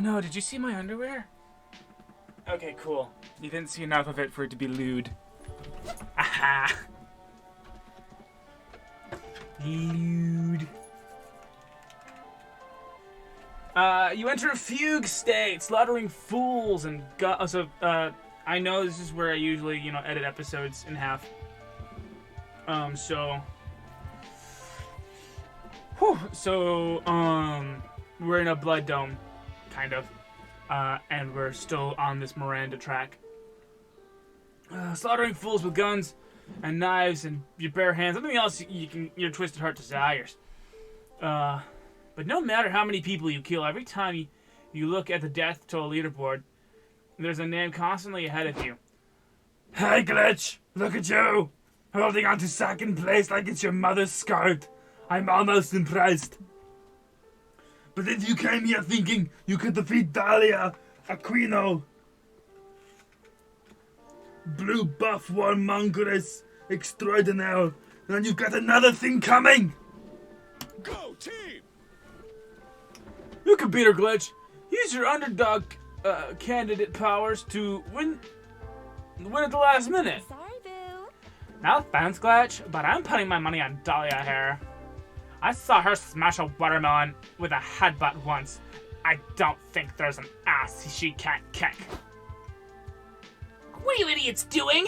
no, did you see my underwear? Okay, cool. You didn't see enough of it for it to be lewd. Aha! Lewd. You enter a fugue state, slaughtering fools and I know this is where I usually, edit episodes in half. We're in a blood dome, kind of, and we're still on this Miranda track. Slaughtering fools with guns and knives and your bare hands, something else your twisted heart desires. But no matter how many people you kill, every time you look at the death toll leaderboard, there's a name constantly ahead of you. Hey, Glitch! Look at you! Holding on to second place like it's your mother's skirt. I'm almost impressed. But then you came here thinking you could defeat Dahlia, Aquino, Blue Buff Warmongerous Extraordinaire, and then you've got another thing coming! Go, team! You can beat her, Glitch. Use your underdog candidate powers to win at the last minute. Sorry, boo. No offense, Glitch, but I'm putting my money on Dahlia here. I saw her smash a watermelon with a headbutt once. I don't think there's an ass she can't kick. What are you idiots doing?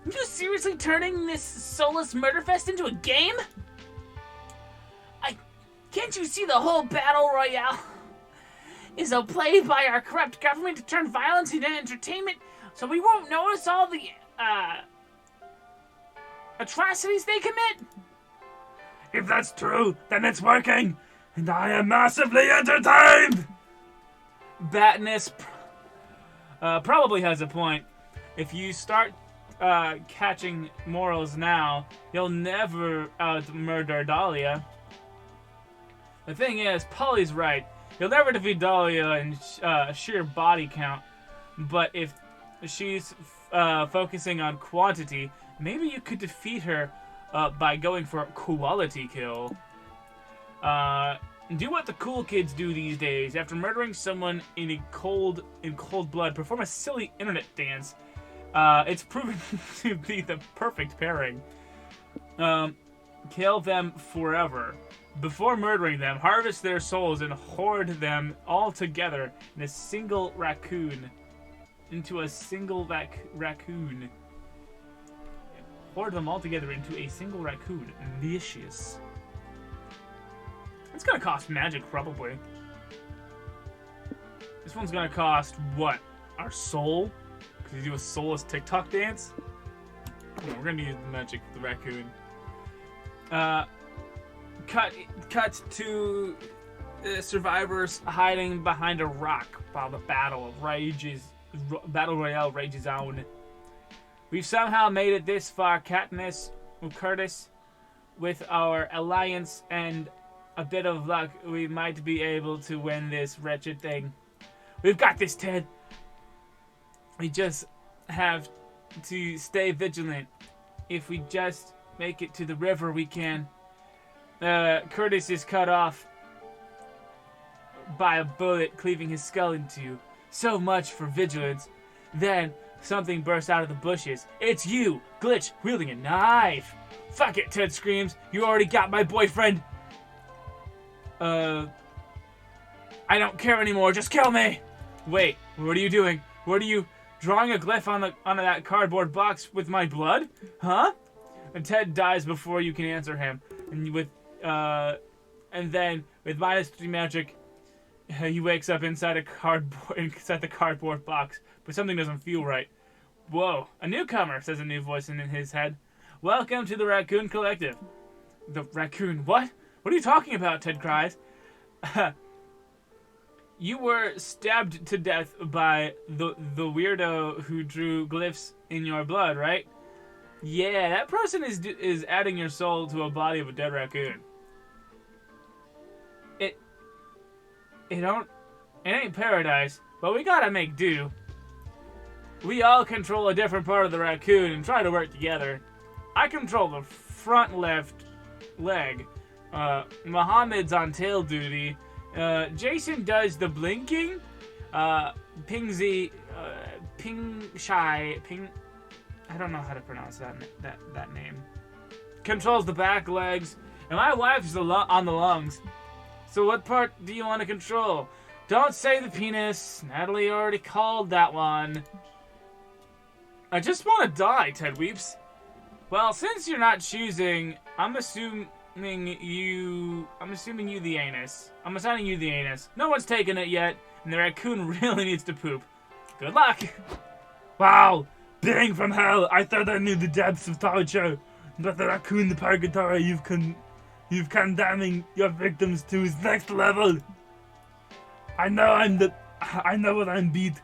Are you seriously turning this soulless murderfest into a game? Can't you see the whole battle royale is a play by our corrupt government to turn violence into entertainment so we won't notice all the atrocities they commit? If that's true, then it's working, and I am massively entertained! Batness probably has a point. If you start catching morals now, you'll never out-murder Dahlia. The thing is, Polly's right. You'll never defeat Dahlia in sheer body count, but if she's focusing on quantity, maybe you could defeat her by going for a quality kill. Do what the cool kids do these days. After murdering someone in cold blood, perform a silly internet dance. It's proven to be the perfect pairing. Kill them forever. Before murdering them, harvest their souls and hoard them all together in a single raccoon. Into a single raccoon. Hoard them all together into a single raccoon. Vicious. It's gonna cost magic, probably. This one's gonna cost, what? Our soul? Because you do a soulless TikTok dance? No, we're gonna use the magic of the raccoon. Cut to survivors hiding behind a rock while the battle royale rages on. We've somehow made it this far, Katniss, Curtis. With our alliance and a bit of luck, we might be able to win this wretched thing. We've got this, Ted. We just have to stay vigilant. If we just make it to the river, we can. Curtis is cut off by a bullet cleaving his skull in two. So much for vigilance. Then something bursts out of the bushes. It's you, Glitch, wielding a knife. Fuck it, Ted screams. You already got my boyfriend. I don't care anymore. Just kill me. Wait, what are you doing? What are you drawing a glyph on that cardboard box with my blood? Huh? And Ted dies before you can answer him. And then with -3 magic, he wakes up inside the cardboard box, but something doesn't feel right. Whoa, a newcomer, says a new voice in his head. Welcome to the Raccoon Collective. The raccoon, what? What are you talking about? Ted cries. You were stabbed to death by the weirdo who drew glyphs in your blood, right? Yeah, that person is adding your soul to a body of a dead raccoon. It ain't paradise, but we gotta make do. We all control a different part of the raccoon and try to work together. I control the front left leg. Muhammad's on tail duty, Jason does the blinking. Pingsy, Ping. I don't know how to pronounce that name. Controls the back legs, and my wife's on the lungs. So what part do you want to control? Don't say the penis. Natalie already called that one. I just want to die, Ted Weeps. Well, since you're not choosing, I'm assuming you the anus. I'm assigning you the anus. No one's taken it yet, and the raccoon really needs to poop. Good luck. Wow, being from hell, I thought I knew the depths of torture. But the raccoon, the purgatory you've condemning your victims to is next level. I know what I'm beat.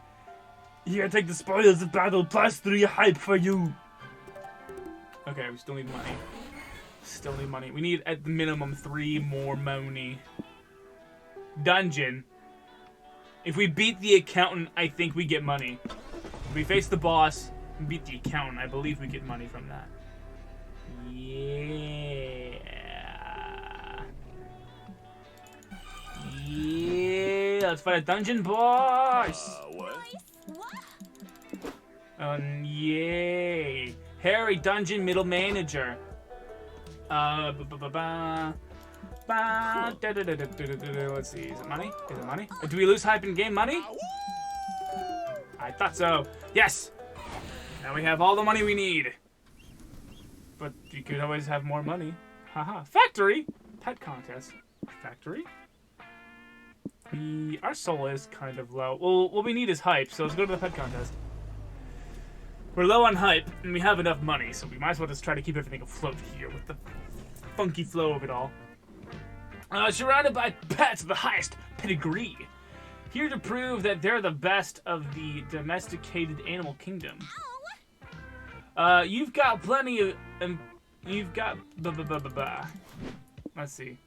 Here, take the spoils of battle, +3 hype for you. Okay, we still need money. We need, at the minimum, 3 more money. Dungeon. If we beat the accountant, I think we get money. If we face the boss and beat the accountant, I believe we get money from that. Yeah, let's fight a dungeon boss. What? Yay. Harry, dungeon middle manager. Let's see, is it money? Do we lose hype and gain money? I thought so. Yes! Now we have all the money we need. But you could always have more money. Haha. Factory! Pet contest. Factory? Our soul is kind of low. Well, what we need is hype, so let's go to the pet contest. We're low on hype, and we have enough money, so we might as well just try to keep everything afloat here with the funky flow of it all. Surrounded by pets of the highest pedigree. Here to prove that they're the best of the domesticated animal kingdom. You've got plenty of... you've got... Let's see.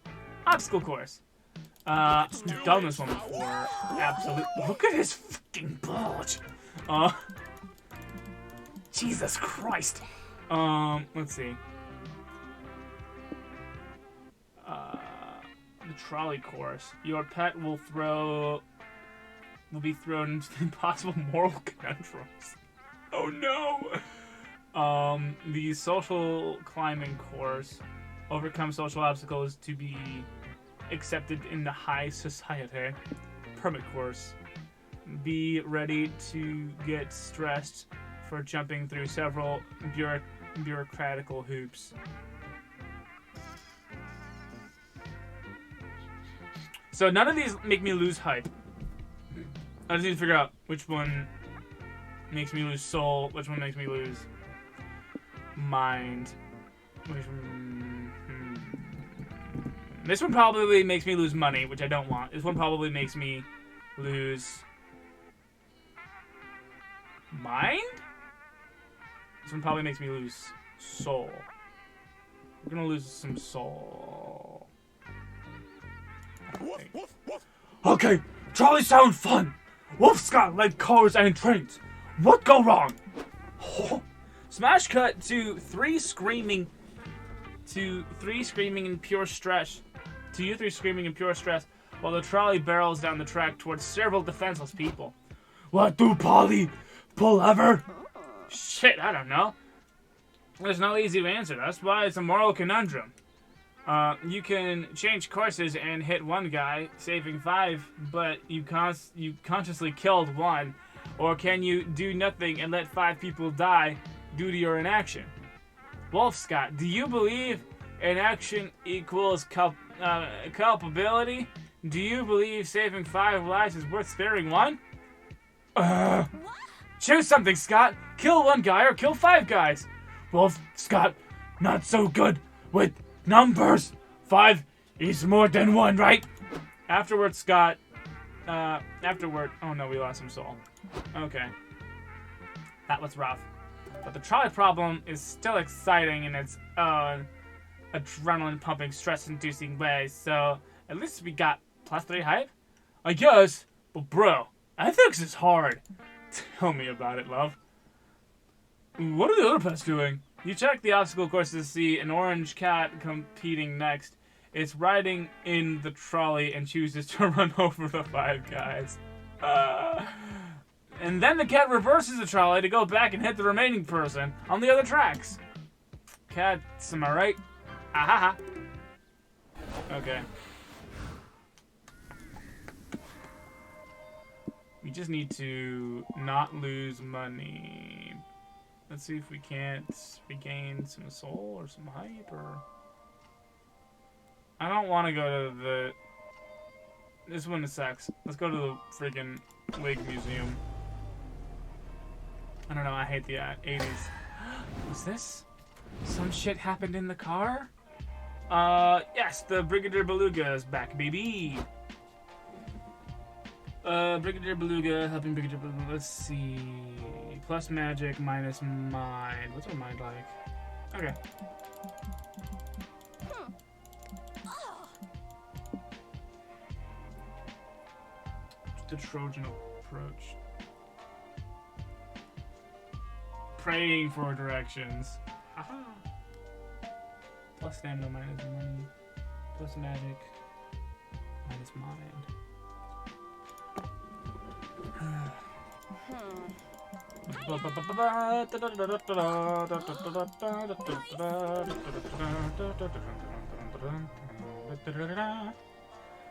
Obstacle course. I've done this one before. Absolutely. Look at his fucking bulge. Jesus Christ. Let's see. The trolley course. Your pet will be thrown into the impossible moral conundrums. Oh no! The social climbing course. Overcome social obstacles to be accepted in the high society. Permit course. Be ready to get stressed for jumping through several bureaucratical hoops. So none of these make me lose hype. I just need to figure out which one makes me lose soul, which one makes me lose mind. This one probably makes me lose money, which I don't want. This one probably makes me lose mind? This one probably makes me lose soul. We're gonna lose some soul. Okay, trolleys sound fun. Wolf's got like cars and trains. What go wrong? Oh. Smash cut to three screaming in pure stress. To you three screaming in pure stress while the trolley barrels down the track towards several defenseless people. What do Polly pull ever? Shit, I don't know. There's no easy answer. That's why it's a moral conundrum. You can change courses and hit one guy, saving 5, but you consciously killed 1. Or can you do nothing and let 5 people die due to your inaction? Wolf Scott, do you believe inaction equals culpability? Do you believe saving 5 lives is worth sparing 1? Choose something, Scott. Kill 1 guy or kill 5 guys. Wolf Scott, not so good with numbers. 5 is more than 1, right? Afterward, Scott. Oh no, we lost some soul. Okay. That was rough. But the trolley problem is still exciting in its own adrenaline-pumping, stress-inducing way, so at least we got +3 hype? I guess, but bro, ethics is hard. Tell me about it, love. What are the other pets doing? You check the obstacle course to see an orange cat competing next, It's riding in the trolley and chooses to run over the 5 guys. And then the cat reverses the trolley to go back and hit the remaining person on the other tracks. Cats, am I right? Ahaha. Okay. We just need to not lose money. Let's see if we can't regain some soul or some hype or... I don't want to go to the... This one sucks. Let's go to the freaking Wig Museum. I don't know, I hate the 80s. What's this? Some shit happened in the car? Yes, the Brigadier Beluga is back, baby. Brigadier Beluga, helping Brigadier Beluga. Let's see. Plus magic, minus mind. What's our mind like? Okay. The Trojan approach. Praying for directions. Aha. Plus stamina, minus money. Plus magic, minus mind.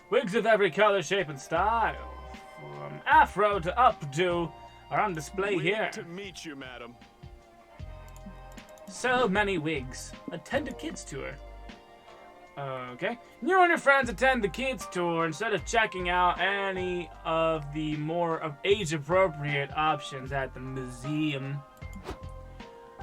Wigs of every color, shape, and style, from afro to updo, are on display here. To meet you, madam. So many wigs. Attend a kids tour. Okay. You and your friends attend the kids tour instead of checking out any of the more age-appropriate options at the museum.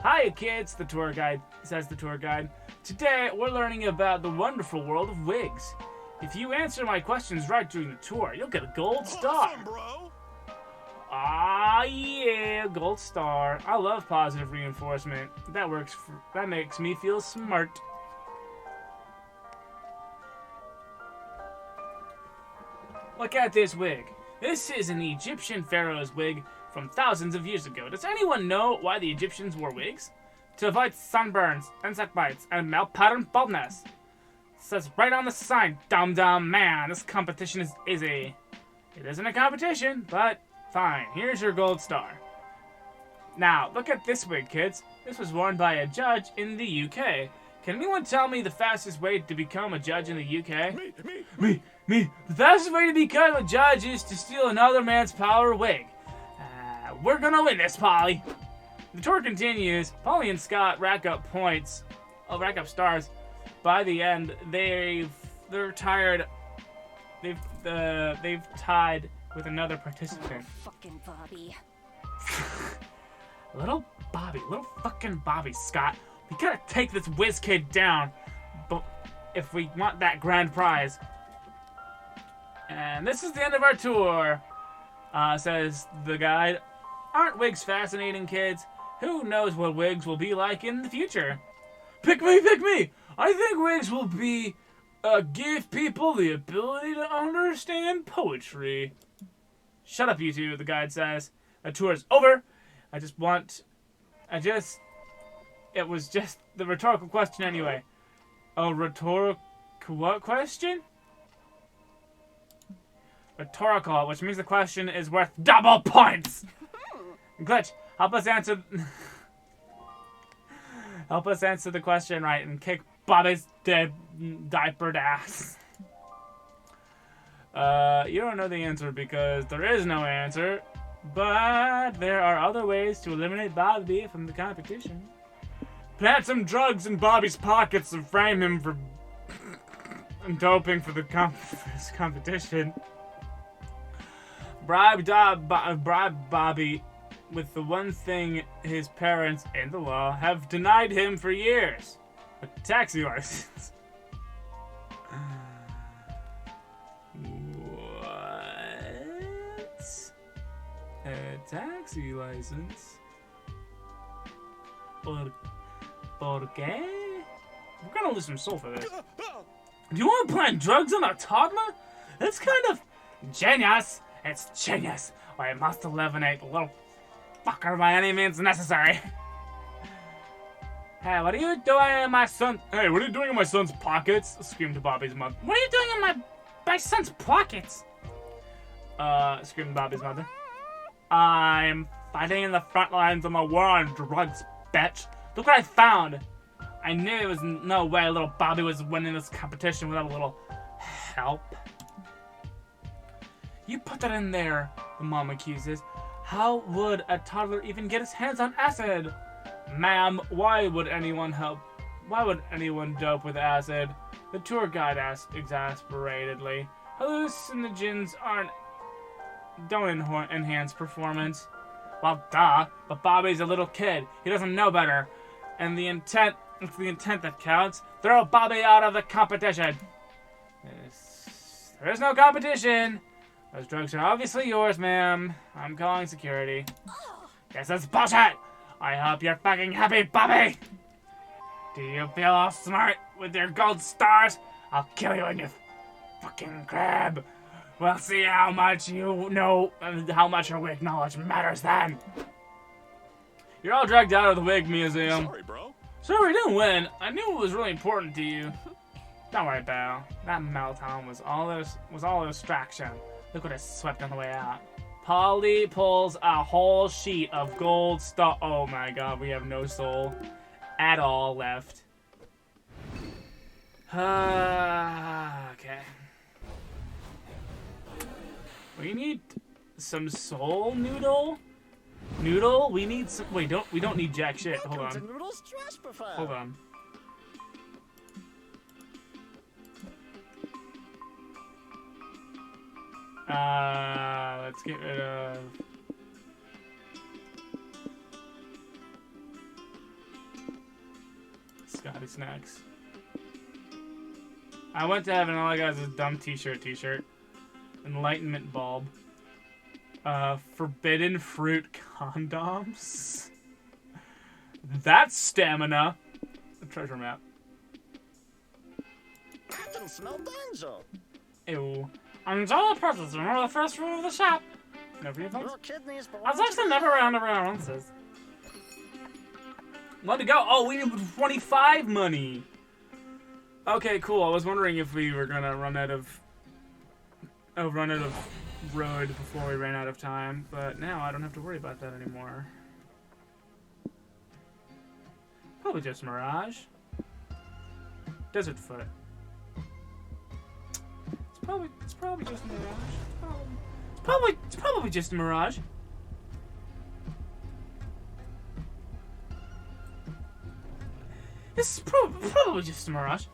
Hiya, kids, the tour guide says. The tour guide. Today, we're learning about the wonderful world of wigs. If you answer my questions right during the tour, you'll get a gold star. Awesome, bro. Ah, yeah, gold star. I love positive reinforcement. That makes me feel smart. Look at this wig. This is an Egyptian pharaoh's wig from thousands of years ago. Does anyone know why the Egyptians wore wigs? To avoid sunburns, insect bites, and male-pattern baldness. It says right on the sign, dumb man. This competition is easy. It isn't a competition, but fine. Here's your gold star. Now, look at this wig, kids. This was worn by a judge in the UK. Can anyone tell me the fastest way to become a judge in the UK? Me. The fastest way to become a judge is to steal another man's power wig. We're gonna win this, Polly. The tour continues. Polly and Scott rack up points. Rack up stars. By the end, they're tired. They've tied with another participant. Fucking Bobby. Little fucking Bobby, Scott. We gotta take this whiz kid down, but if we want that grand prize. And this is the end of our tour, says the guide. Aren't wigs fascinating, kids? Who knows what wigs will be like in the future? Pick me! I think wigs will give people the ability to understand poetry. Shut up, you two, the guide says. The tour's over. It was just the rhetorical question anyway. A rhetorical what question? Rhetorical, which means the question is worth double points! Glitch, help us answer the question right and kick Bobby's dead diapered ass. You don't know the answer because there is no answer, but there are other ways to eliminate Bobby from the competition. Plant some drugs in Bobby's pockets and frame him for doping for the competition. Bribe Bobby with the one thing his parents and the law have denied him for years: a taxi license. What? A taxi license? ¿Por qué? We're gonna lose some soul for this. Do you want to plant drugs on a toddler? That's kind of genius. It's genius. I must eliminate the little fucker by any means necessary. Hey, what are you doing in my son? Hey, what are you doing in my son's pockets? Screamed Bobby's mother. What are you doing in my son's pockets? Screamed Bobby's mother. I'm fighting in the front lines of my war on drugs, bitch. Look what I found. I knew there was no way little Bobby was winning this competition without a little help. You put that in there, the mom accuses. How would a toddler even get his hands on acid? Ma'am, why would anyone dope with acid? The tour guide asked exasperatedly. Hallucinogens don't enhance performance. Well, duh, but Bobby's a little kid. He doesn't know better. And it's the intent that counts. Throw Bobby out of the competition. There is no competition. Those drugs are obviously yours, ma'am. I'm calling security. Guess that's bullshit. I hope you're fucking happy, Bobby. Do you feel all smart with your gold stars? I'll kill you in your fucking crib. We'll see how much you know and how much your wig knowledge matters then. You're all dragged out of the wig museum. Sorry, bro. Sorry, we didn't win. I knew it was really important to you. Don't worry, pal. That meltdown was all a distraction. Look what I swept on the way out. Polly pulls a whole sheet of gold stuff. Oh my god, we have no soul at all left. Okay. We need some soul noodle. Noodle? We need some. Wait, we don't need jack shit. Hold on. Hold on. Let's get rid of. Scotty Snacks. I went to heaven and all I got is this dumb t-shirt. Enlightenment bulb. Forbidden fruit condoms. That's stamina. A treasure map. I can smell danger. Ew. Enjoy the presents. Remember the first rule of the shop. No refunds? Your kidneys belong I was actually never around appearances. Let it go. Oh, we need 25 money. Okay, cool. I was wondering if we were gonna run out of road before we ran out of time, but now I don't have to worry about that anymore. Probably just Mirage. Desert Foot. It's probably just a Mirage. It's probably just a Mirage. This is probably just a Mirage.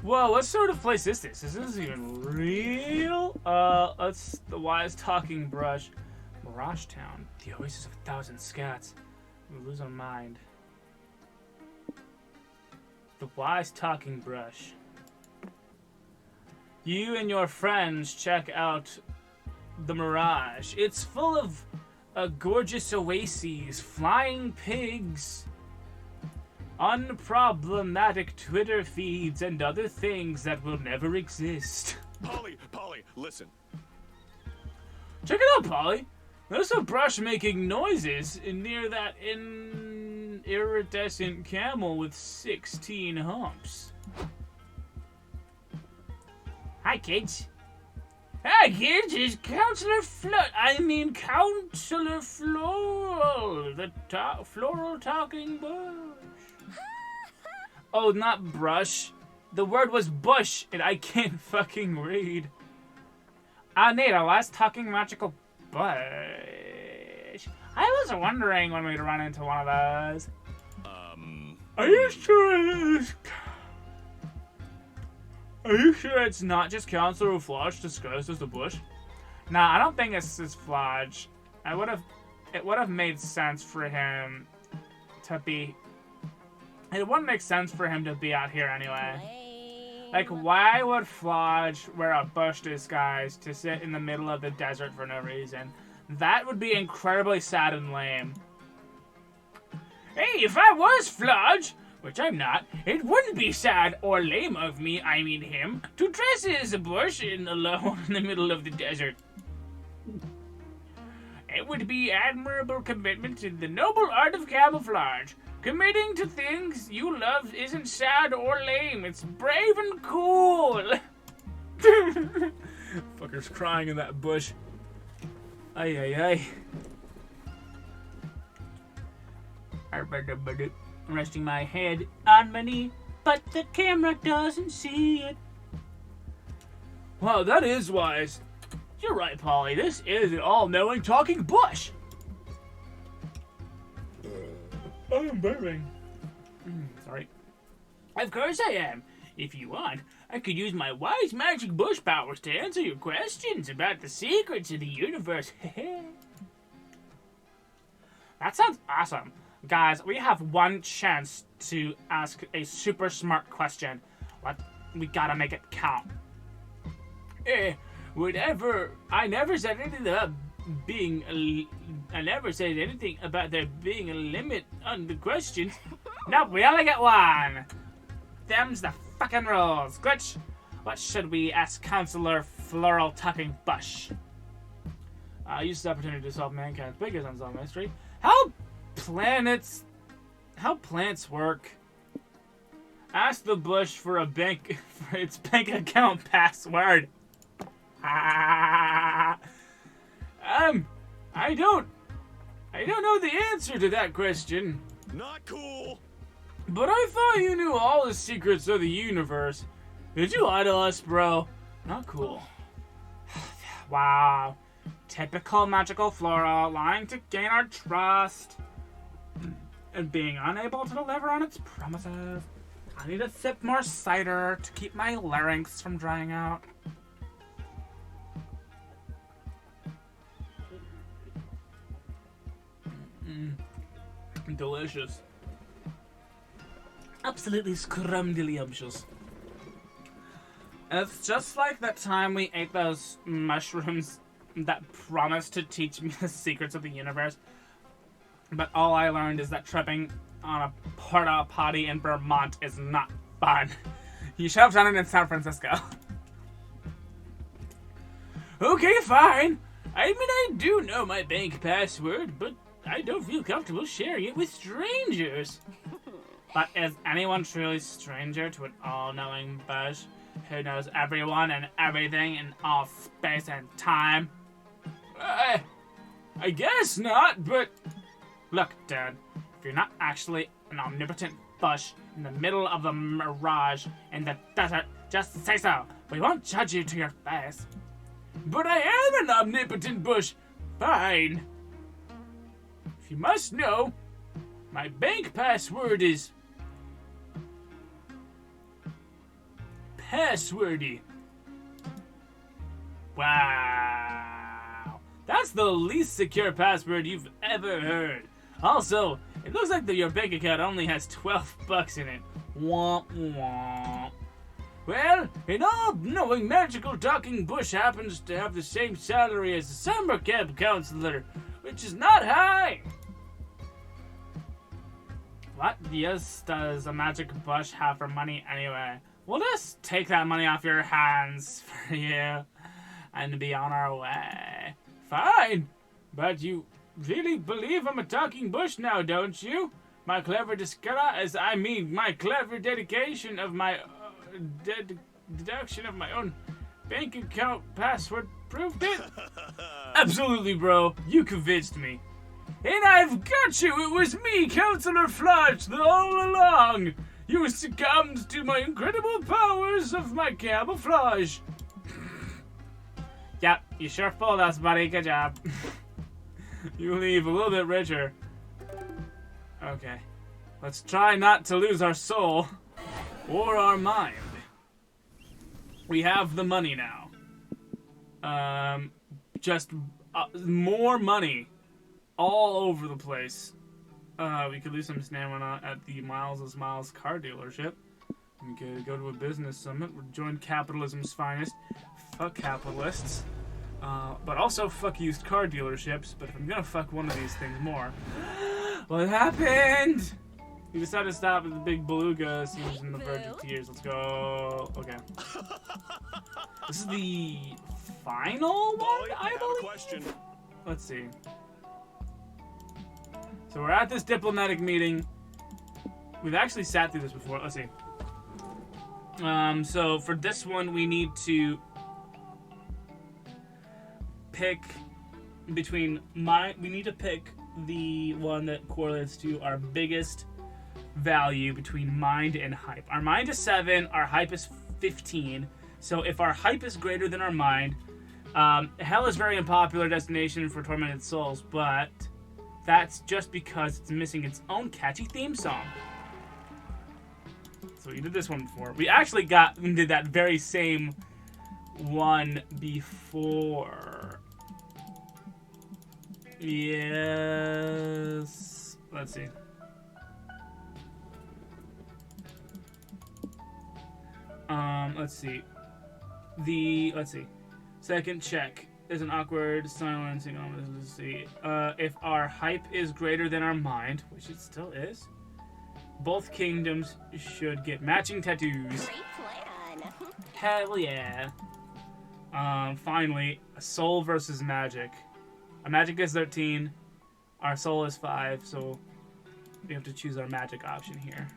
Whoa, what sort of place is this? Is this even real? That's the Wise Talking Brush. Mirage Town. The oasis of 1,000 scats. We lose our mind. The Wise Talking Brush. You and your friends check out the Mirage. It's full of gorgeous oases, flying pigs, unproblematic Twitter feeds, and other things that will never exist. Polly, listen. Check it out, Polly. There's a brush making noises near that iridescent camel with 16 humps. Hi, kids. Hi, kids. It's Counselor Floral, the floral talking bush. Oh, not brush. The word was bush, and I can't fucking read. I need a less talking magical bush. I was wondering when we'd run into one of those. Are you sure it's not just Counselor Flodge disguised as the bush? Nah, I don't think it's Flodge. It would have made sense for him to be. It wouldn't make sense for him to be out here anyway. Like, why would Flodge wear a bush disguise to sit in the middle of the desert for no reason? That would be incredibly sad and lame. Hey, if I was Flodge, which I'm not, it wouldn't be sad or lame of me, I mean him, to dress as a bush alone in the middle of the desert. It would be admirable commitment to the noble art of camouflage. Committing to things you love isn't sad or lame. It's brave and cool. Fucker's crying in that bush. Ay, ay, ay. Resting my head on my knee, but the camera doesn't see it. Wow, that is wise. You're right, Polly. This is an all-knowing talking bush. I'm burping. Sorry. Of course I am. If you want, I could use my wise magic bush powers to answer your questions about the secrets of the universe. That sounds awesome. Guys, we have one chance to ask a super smart question. We gotta make it count. I never said anything about there being a limit on the questions. Nope, we only get one. Them's the fucking rules. Glitch, what should we ask Counselor Floral Tucking Bush? Use this opportunity to solve mankind's biggest unsolved mystery. How plants work. Ask the bush for its bank account password. I don't know the answer to that question. Not cool. But I thought you knew all the secrets of the universe. Did you lie to us, bro? Not cool. Wow. Typical magical Flora, lying to gain our trust. And being unable to deliver on its promises. I need a sip more cider to keep my larynx from drying out. Delicious. Absolutely scrumdiddlyumptious. It's just like that time we ate those mushrooms that promised to teach me the secrets of the universe. But all I learned is that tripping on a porta potty in Vermont is not fun. You should have done it in San Francisco. Okay, fine. I mean, I do know my bank password, but I don't feel comfortable sharing it with strangers. But is anyone truly stranger to an all-knowing bush who knows everyone and everything in all space and time? I guess not, but... Look, Dad, if you're not actually an omnipotent bush in the middle of a mirage in the desert, just say so. We won't judge you to your face. But I am an omnipotent bush. Fine. If you must know, my bank password is... passwordy. Wow. That's the least secure password you've ever heard. Also, it looks like your bank account only has $12 in it. Womp womp. Well, an all-knowing magical talking bush happens to have the same salary as a summer camp counselor, which is not high. What use does a magic bush have for money anyway? We'll just take that money off your hands for you and be on our way. Fine, but you really believe I'm a talking bush now, don't you? My clever my clever dedication of my deduction of my own bank account password proved it? Absolutely, bro. You convinced me. And I've got you! It was me, Counselor Flash, all along! You succumbed to my incredible powers of my camouflage! Yep, you sure fooled us, buddy. Good job. You leave a little bit richer. Okay. Let's try not to lose our soul. Or our mind. We have the money now. Just more money. All over the place. We could lose some stamina at the Miles' Miles car dealership. We could go to a business summit, join capitalism's finest. Fuck capitalists. But also fuck used car dealerships. But if I'm gonna fuck one of these things more... What happened? You decided to stop at the big beluga. Seems in the verge of tears. Let's go. Okay. This is the final one, I believe? Let's see. So we're at this diplomatic meeting. We've actually sat through this before. Let's see. So for this one, we need to pick between we need to pick the one that correlates to our biggest value between mind and hype. Our mind is 7, our hype is 15. So if our hype is greater than our mind, hell is a very unpopular destination for tormented souls, but that's just because it's missing its own catchy theme song. So we did this one before. We actually did that very same one before. Yes. Let's see. Let's see. Second check. There's an awkward silencing. Let's see. If our hype is greater than our mind, which it still is, both kingdoms should get matching tattoos. Great plan. Hell yeah. Finally, soul versus magic. Our magic is 13. Our soul is 5, so we have to choose our magic option here.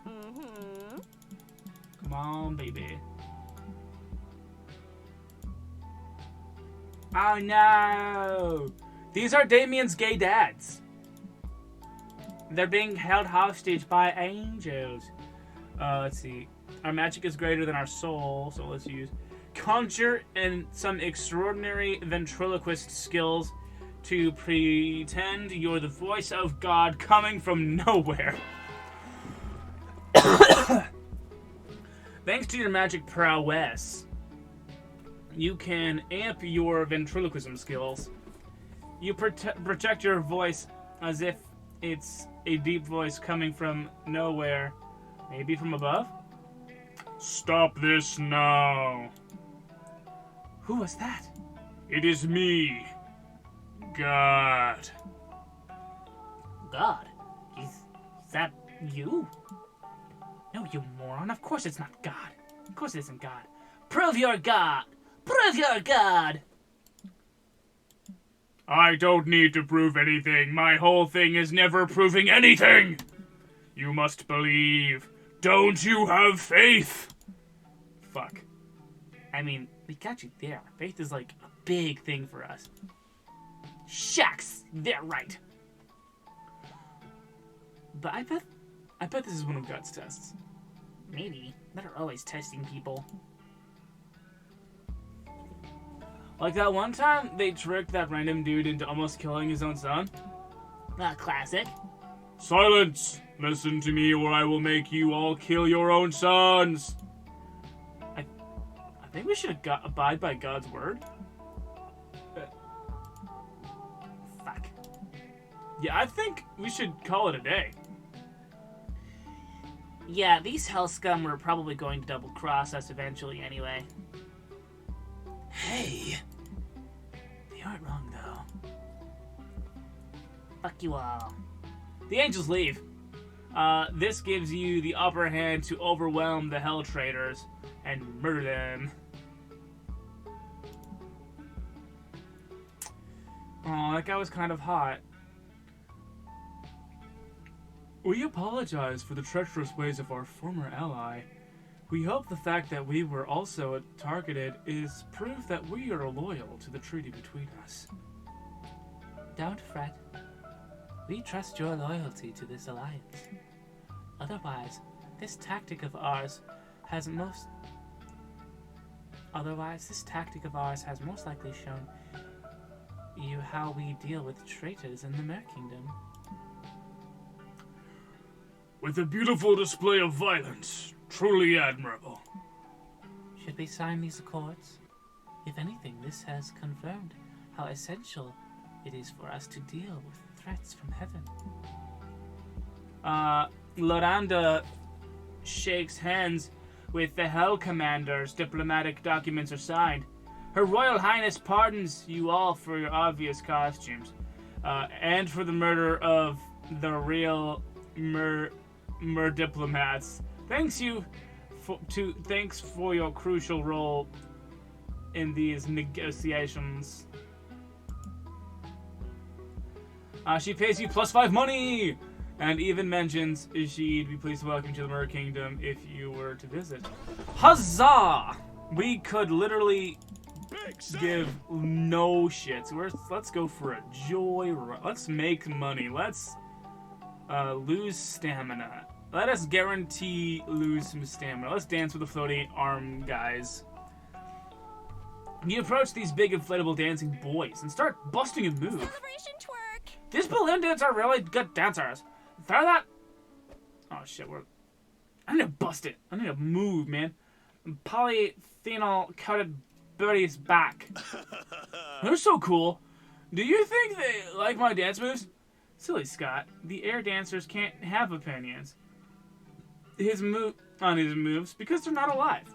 Mm-hmm. Come on, baby. Oh no! These are Damien's gay dads. They're being held hostage by angels. Let's see. Our magic is greater than our soul, so let's use conjure and some extraordinary ventriloquist skills to pretend you're the voice of God coming from nowhere. Thanks to your magic prowess, you can amp your ventriloquism skills. You project your voice as if it's a deep voice coming from nowhere, maybe from above. Stop this now. Who was that? It is me, God. God? Is that you? No, you moron. Of course it's not God. Of course it isn't God. Prove you're God. Prove you're God. I don't need to prove anything. My whole thing is never proving anything. You must believe. Don't you have faith? Fuck. I mean, we got you there. Faith is like a big thing for us. Shucks, they're right. But I bet this is one of God's tests. Maybe. They're always testing people. Like that one time they tricked that random dude into almost killing his own son. Classic. Silence! Listen to me or I will make you all kill your own sons. I think we should abide by God's word. Fuck. Yeah, I think we should call it a day. Yeah, these hell scum were probably going to double cross us eventually anyway. Hey! They aren't wrong, though. Fuck you all. The angels leave. This gives you the upper hand to overwhelm the hell traders and murder them. Oh, that guy was kind of hot. We apologize for the treacherous ways of our former ally. We hope the fact that we were also targeted is proof that we are loyal to the treaty between us. Don't fret. We trust your loyalty to this alliance. Otherwise, this tactic of ours has most likely shown you how we deal with traitors in the Mer Kingdom. With a beautiful display of violence, truly admirable. Should we sign these accords? If anything, this has confirmed how essential it is for us to deal with threats from heaven. Loranda shakes hands with the Hell Commander's diplomatic documents are signed. Her Royal Highness pardons you all for your obvious costumes, and for the murder of the real Mer diplomats. Thanks for your crucial role in these negotiations. She pays you +5 money. and even mentions she'd be pleased to welcome you to the Mer Kingdom if you were to visit. Huzzah! We could literally Big save. give no shits. Let's go for a joy run. Let's make money. Let's lose stamina. Let us guarantee lose some stamina. Let's dance with the floating arm guys. You approach these big inflatable dancing boys and start busting a move. Celebration twerk. These balloon dudes are really good dancers. Throw that. Oh shit, I need to bust it. I need to move, man. Polyphenol coated booties back. They're so cool. Do you think they like my dance moves? Silly Scott. The air dancers can't have opinions. His moves because they're not alive.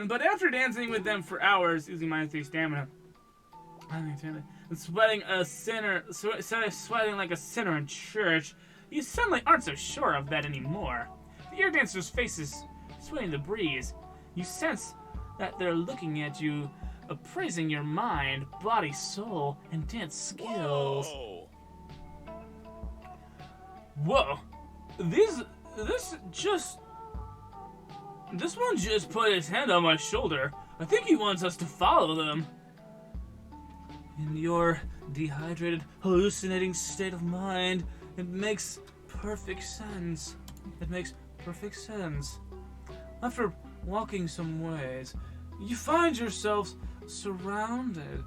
But after dancing with them for hours, using -3 stamina, and sweating like a sinner in church, you suddenly aren't so sure of that anymore. The air dancers' faces sway in the breeze. You sense that they're looking at you, appraising your mind, body, soul, and dance skills. Whoa. Whoa! This one just put his hand on my shoulder. I think he wants us to follow them. In your dehydrated, hallucinating state of mind, it makes perfect sense. It makes perfect sense. After walking some ways, you find yourselves surrounded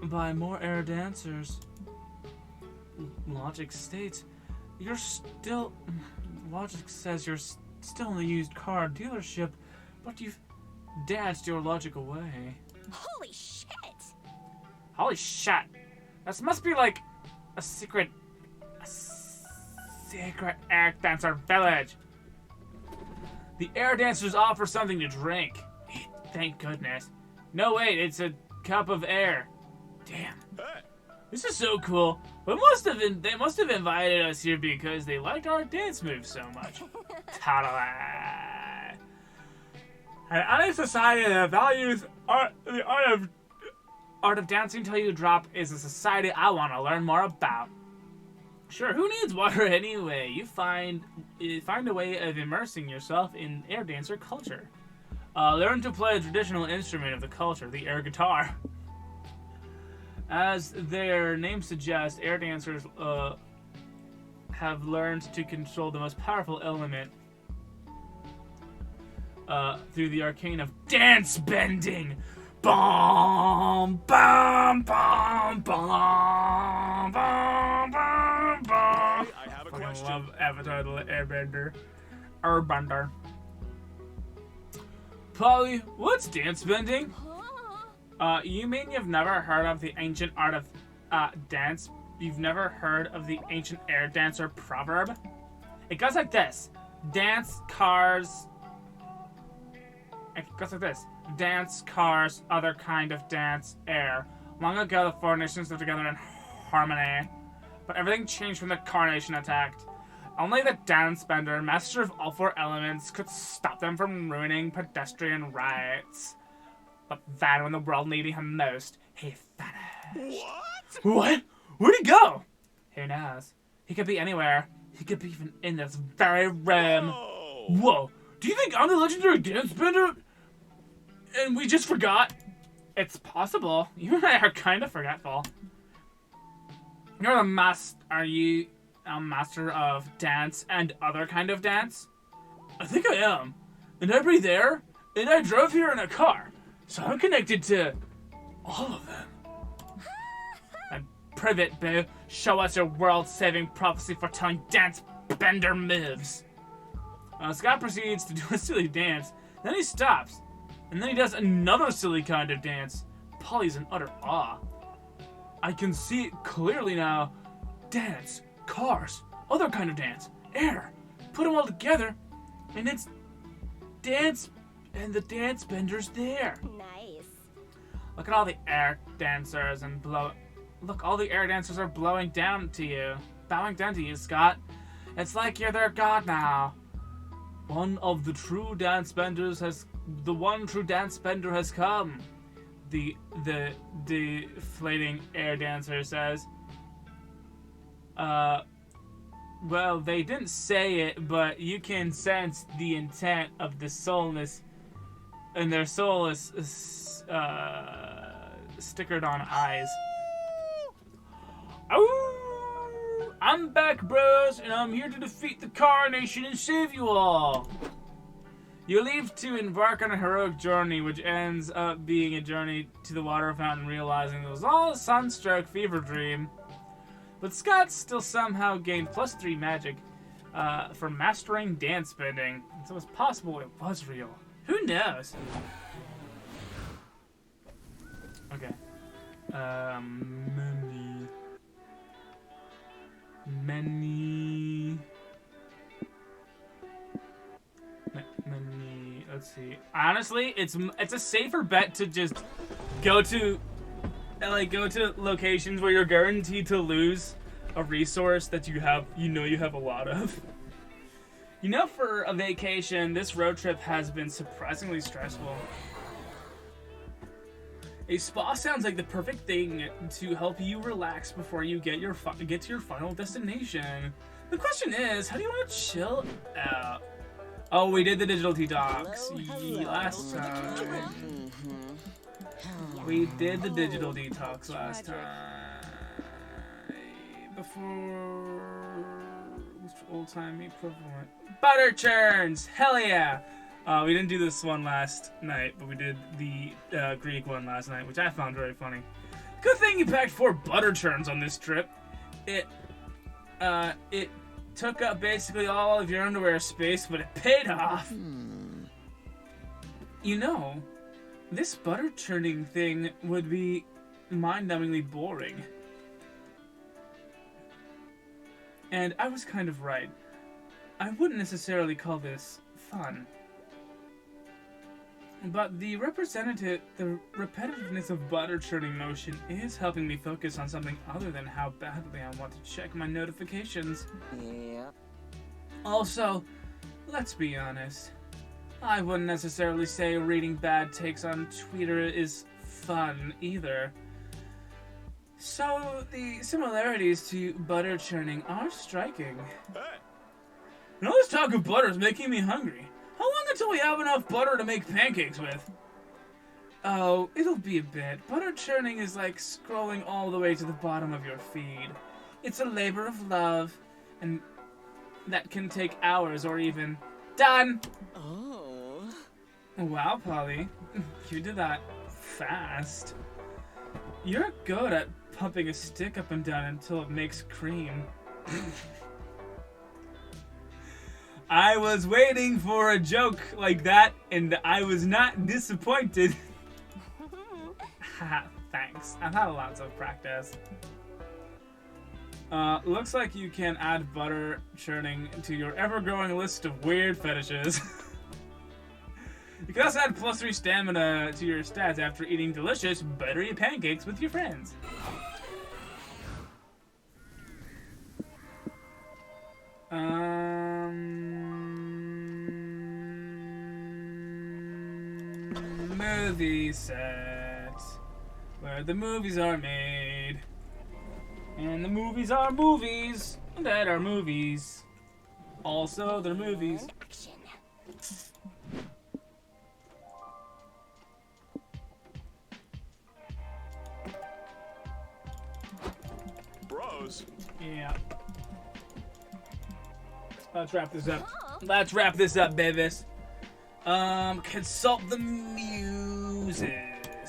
by more air dancers. Logic says you're still in a used car dealership, but you've danced your logic away. Holy shit. Holy shit! This must be like a secret air dancer village. The air dancers offer something to drink. Thank goodness. No, wait, it's a cup of air. Damn. Hey. This is so cool. But they must have invited us here because they liked our dance moves so much. Totally. An honest society that values the art of dancing till you drop is a society I want to learn more about. Sure, who needs water anyway? You find a way of immersing yourself in air dancer culture. Learn to play a traditional instrument of the culture, the air guitar. As their name suggests, air dancers have learned to control the most powerful element through the arcane of dance bending. Bum, bum, bum, bum, bum, bum, bum. Hey, I have a I question. love Avatar the Airbender. Airbender. Polly, what's dance bending? You mean you've never heard of the ancient art of dance? You've never heard of the ancient air dancer proverb? It goes like this. Dance, cars... It goes like this. Dance, cars, other kind of dance, air. Long ago, the four nations lived together in harmony. But everything changed when the Carnation attacked. Only the dance bender, master of all four elements, could stop them from ruining pedestrian rights. But then, when the world needed him most, he vanished. What? Where'd he go? Who knows? He could be anywhere. He could be even in this very room. Whoa. Do you think I'm the legendary dance bender? And we just forgot? It's possible. You and I are kind of forgetful. Are you a master of dance and other kind of dance? I think I am. And I breathe air, and I drove here in a car. So I'm connected to all of them. And Privet, boo, show us your world-saving prophecy foretelling dance bender moves. Scott proceeds to do a silly dance, then he stops, and then he does another silly kind of dance. Polly's in utter awe. I can see it clearly now. Dance, cars, other kind of dance, air. Put them all together, and it's dance, and the dance bender's there. Nice. Look at all the air dancers and Look, all the air dancers are bowing down to you, Scott. It's like you're their god now. The one true dance bender has come. The deflating air dancer says. Well, they didn't say it, but you can sense the intent of the soulless, and their soulless, stickered on eyes. Oh, I'm back, bros, and I'm here to defeat the Carnation and save you all. You leave to embark on a heroic journey, which ends up being a journey to the water fountain, realizing it was all a sunstroke fever dream. But Scott still somehow gained +3 magic for mastering dance bending. So it's possible it was real. Who knows? Okay. Many. Let's see. Honestly, it's a safer bet to just go to locations where you're guaranteed to lose a resource that you have a lot of. For a vacation, this road trip has been surprisingly stressful. A spa sounds like the perfect thing to help you relax before you get to your final destination. The question is, how do you want to chill out? Oh, we did the digital detox last time. We did the digital detox last time. Before old-timey equivalent. Butter churns! Hell yeah! We didn't do this one last night, but we did the Greek one last night, which I found very funny. Good thing you packed 4 butter churns on this trip. It took up basically all of your underwear space, but it paid off. This butter churning thing would be mind-numbingly boring. And I was kind of right. I wouldn't necessarily call this fun. But the repetitiveness of butter churning motion is helping me focus on something other than how badly I want to check my notifications. Yeah. Also, let's be honest. I wouldn't necessarily say reading bad takes on Twitter is fun either. So, the similarities to butter churning are striking. Hey, And all this talk of butter is making me hungry. How long until we have enough butter to make pancakes with? Oh, it'll be a bit. Butter churning is like scrolling all the way to the bottom of your feed. It's a labor of love, and that can take hours or even... Done! Oh. Wow, Polly. You did that fast. You're good at pumping a stick up and down until it makes cream. I was waiting for a joke like that, and I was not disappointed. Haha, thanks. I've had lots of practice. Looks like you can add butter churning to your ever-growing list of weird fetishes. You can also add +3 stamina to your stats after eating delicious, buttery pancakes with your friends. Movie set. Where the movies are made. And the movies are movies that are movies. Also, they're movies. Action. bros. Yeah. Let's wrap this up. Let's wrap this up, babies. Consult the muses.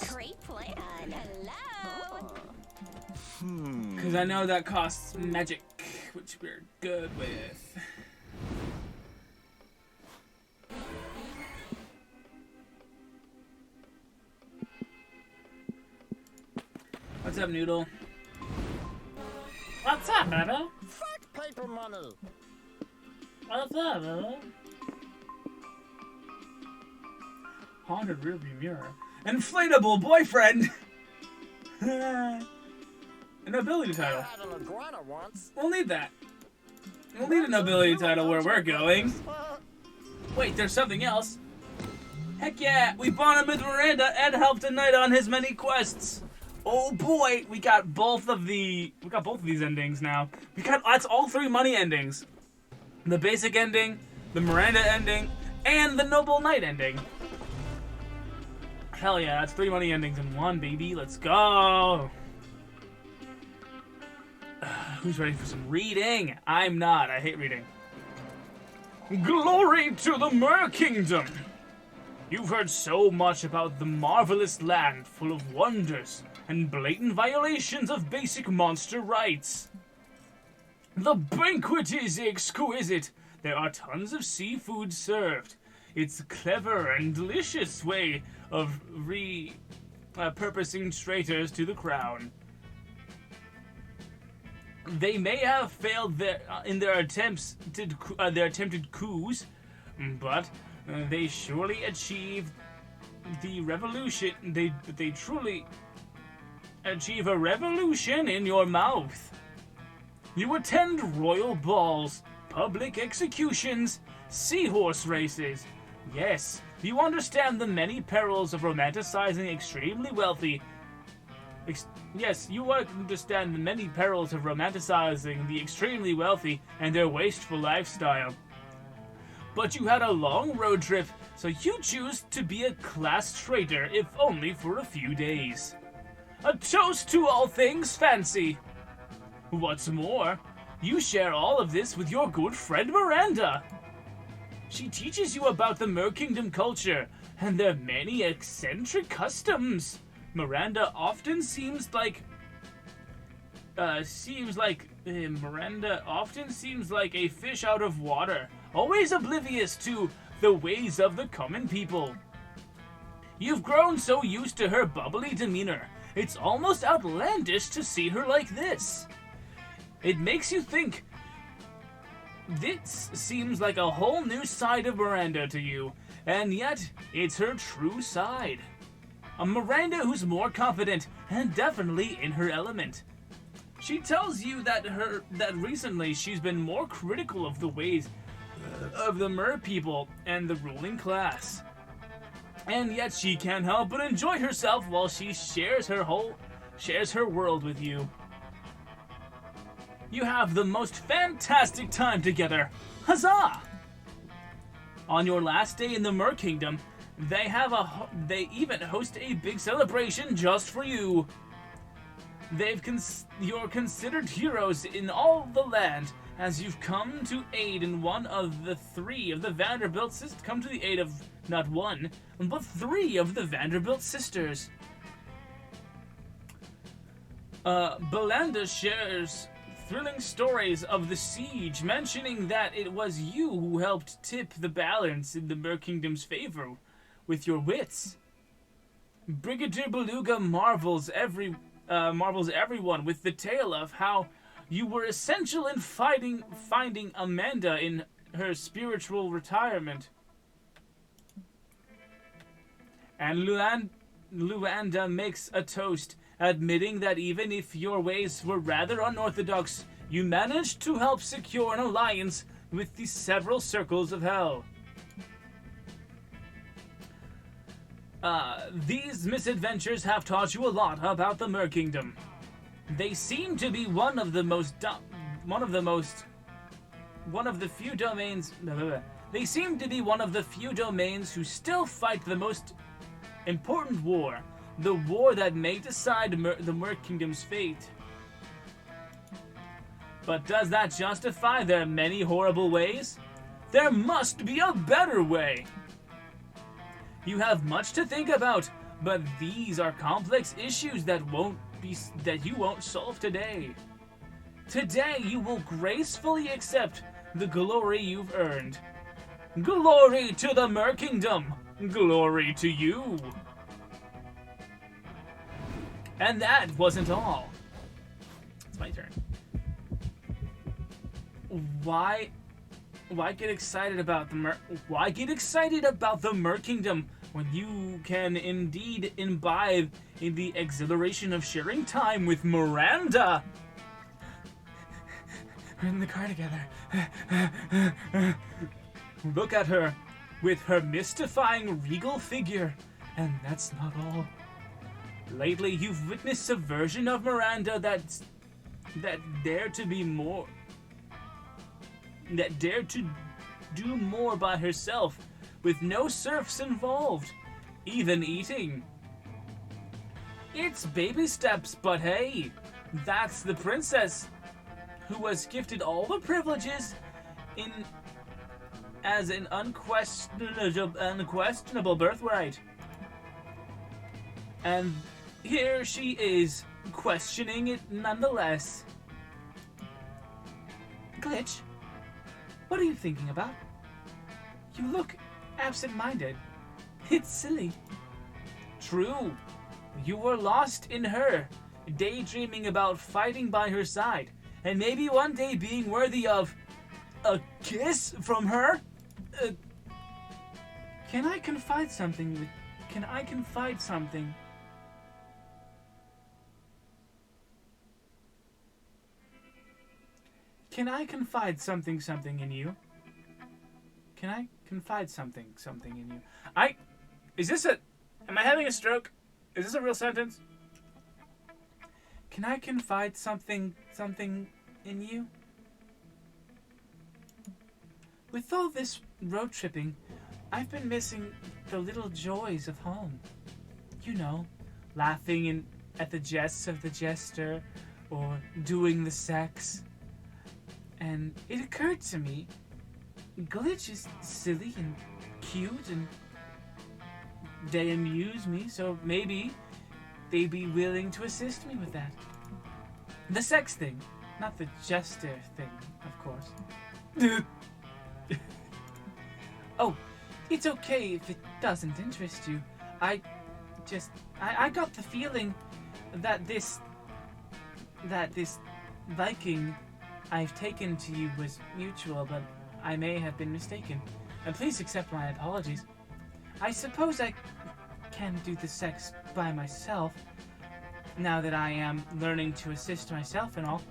Great plan. Hello. Because I know that costs magic, which we're good with. What's up, Noodle? What's up, baby? Fuck paper money. What's up, baby? Haunted rearview mirror. Inflatable boyfriend! An ability title. I had an iguana once. We'll need that. We'll need an ability title where we're going. Wait, there's something else. Heck yeah, we bonded with Miranda and helped a knight on his many quests. Oh boy, we got both of these endings now. That's all 3 money endings. The basic ending, the Miranda ending, and the Noble Knight ending. Hell yeah, that's 3 money endings in one, baby. Let's go. Who's ready for some reading? I'm not. I hate reading. Glory to the Mer Kingdom. You've heard so much about the marvelous land full of wonders and blatant violations of basic monster rights. The banquet is exquisite. There are tons of seafood served. It's a clever and delicious way of repurposing traitors to the crown. They may have failed in their attempted coups, but they surely achieved the revolution. They truly achieve a revolution in your mouth. You attend royal balls, public executions, seahorse races. Yes, you understand the many perils of romanticizing extremely wealthy. Yes, you understand the many perils of romanticizing the extremely wealthy and their wasteful lifestyle. But you had a long road trip, so you choose to be a class traitor, if only for a few days. A toast to all things fancy. What's more, you share all of this with your good friend Miranda. She teaches you about the Mer Kingdom culture and their many eccentric customs. Miranda often seems like a fish out of water, always oblivious to the ways of the common people. You've grown so used to her bubbly demeanor, it's almost outlandish to see her like this. It makes you think, this seems like a whole new side of Miranda to you, and yet it's her true side. A Miranda who's more confident and definitely in her element. She tells you that recently she's been more critical of the ways of the Mer people and the ruling class. And yet she can't help but enjoy herself while she shares her world with you. You have the most fantastic time together. Huzzah! On your last day in the Mer Kingdom, they even host a big celebration just for you. You're considered heroes in all the land, as you've come to aid in one of the 3 of the Vanderbilt sisters. Come to the aid of not one, but 3 of the Vanderbilt sisters. Belinda shares thrilling stories of the siege, mentioning that it was you who helped tip the balance in the Mer Kingdom's favor with your wits. Brigadier Beluga marvels everyone with the tale of how you were essential in finding Amanda in her spiritual retirement. And Luanda makes a toast, admitting that even if your ways were rather unorthodox, you managed to help secure an alliance with the several circles of hell. These misadventures have taught you a lot about the Mer Kingdom. They seem to be one of the few domains. They seem to be one of the few domains who still fight the most important war, the war that may decide the Mer Kingdom's fate. But does that justify their many horrible ways? There must be a better way. You have much to think about, but these are complex issues that you won't solve today. Today you will gracefully accept the glory you've earned. Glory to the Mer Kingdom! Glory to you! And that wasn't all. It's my turn. Why get excited about the Mer Kingdom when you can indeed imbibe in the exhilaration of sharing time with Miranda? We're in the car together. Look at her with her mystifying regal figure, and that's not all. Lately, you've witnessed a version of Miranda that dared to be more. That dared to do more by herself, with no serfs involved, even eating. It's baby steps, but hey, that's the princess, who was gifted all the privileges as an unquestionable birthright. And here she is, questioning it nonetheless. Glitch, what are you thinking about? You look absent-minded. It's silly. True. You were lost in her, daydreaming about fighting by her side, and maybe one day being worthy of a kiss from her? Can I confide something? Can I confide something in you? Can I confide something in you? Am I having a stroke? Is this a real sentence? Can I confide something in you? With all this road tripping, I've been missing the little joys of home. You know, laughing at the jests of the jester, or doing the sex. And it occurred to me, Glitch is silly and cute, and they amuse me, so maybe they'd be willing to assist me with that. The sex thing, not the jester thing, of course. Oh, it's okay if it doesn't interest you. I got the feeling that this liking I've taken to you was mutual, but I may have been mistaken. And please accept my apologies. I suppose I can do the sex by myself, now that I am learning to assist myself and all.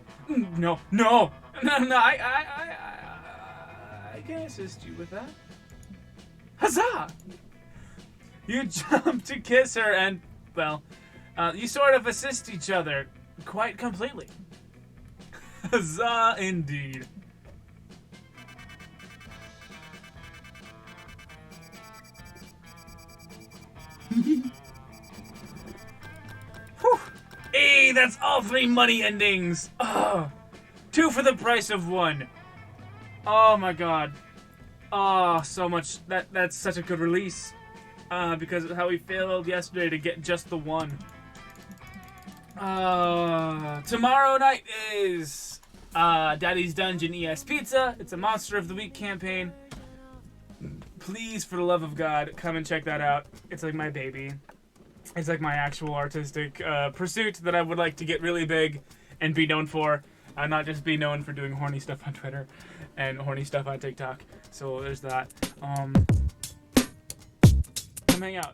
No, I can assist you with that. Huzzah! You jump to kiss her and, well, you sort of assist each other quite completely. Huzzah indeed. Whew. Hey, that's all 3 money endings. Oh, 2 for the price of 1. Oh my god. Oh, so much. That's such a good release. Because of how we failed yesterday to get just the 1. Tomorrow night is Daddy's Dungeon ES Pizza. It's a Monster of the Week campaign. Please, for the love of God, come and check that out. It's like my baby. It's like my actual artistic pursuit that I would like to get really big and be known for. Not just be known for doing horny stuff on Twitter and horny stuff on TikTok. So there's that. Come hang out.